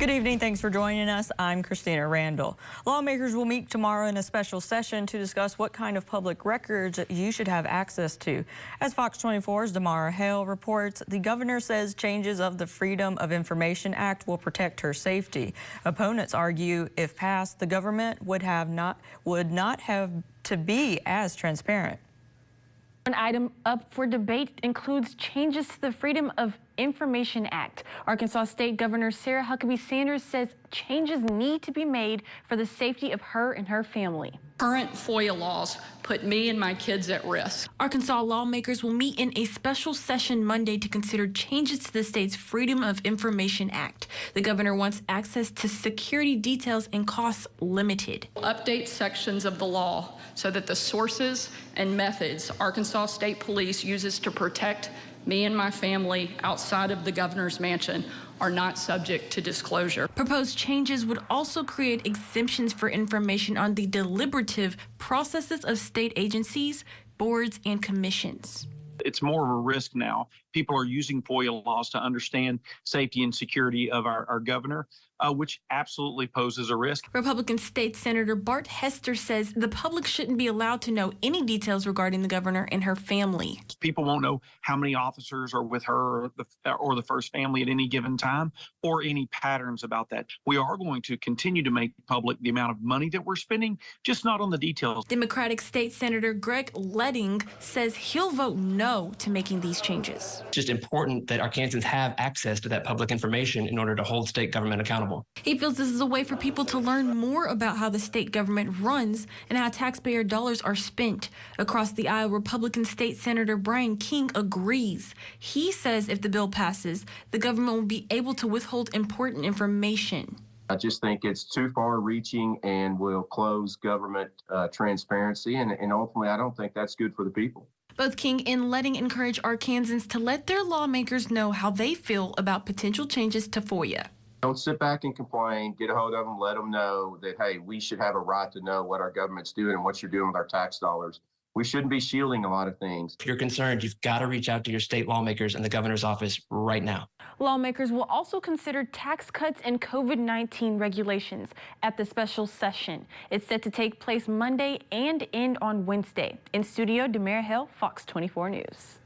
Good evening. Thanks for joining us. I'm Christina Randall. Lawmakers will meet tomorrow in a special session to discuss what kind of public records you should have access to. As Fox 24's Damara Hale reports, the governor says changes of the Freedom of Information Act will protect her safety. Opponents argue if passed, the government would not have to be as transparent. One item up for debate includes changes to the Freedom of Information Act. Arkansas State Governor Sarah Huckabee Sanders says changes need to be made for the safety of her and her family. Current FOIA laws put me and my kids at risk. Arkansas lawmakers will meet in a special session Monday to consider changes to the state's Freedom of Information Act. The governor wants access to security details and costs limited. Update sections of the law so that the sources and methods Arkansas State Police uses to protect me and my family outside of the governor's mansion are not subject to disclosure. Proposed changes would also create exemptions for information on the deliberative processes of state agencies, boards, and commissions. It's more of a risk now. People are using FOIA laws to understand safety and security of our governor, which absolutely poses a risk. Republican State Senator Bart Hester says the public shouldn't be allowed to know any details regarding the governor and her family. People won't know how many officers are with her or the first family at any given time, or any patterns about that. We are going to continue to make public the amount of money that we're spending, just not on the details. Democratic State Senator Greg Leding says he'll vote no to making these changes. It's just important that Arkansans have access to that public information in order to hold state government accountable. He feels this is a way for people to learn more about how the state government runs and how taxpayer dollars are spent. Across the aisle, Republican State Senator Brian King agrees. He says if the bill passes, the government will be able to withhold important information. I just think it's too far-reaching and will close government transparency, and ultimately I don't think that's good for the people. Both King and Leding encourage Arkansans to let their lawmakers know how they feel about potential changes to FOIA. Don't sit back and complain. Get a hold of them. Let them know that, hey, we should have a right to know what our government's doing and what you're doing with our tax dollars. We shouldn't be shielding a lot of things. If you're concerned, you've got to reach out to your state lawmakers and the governor's office right now. Lawmakers will also consider tax cuts and COVID-19 regulations at the special session. It's set to take place Monday and end on Wednesday. In studio, Damara Hale, Fox 24 News.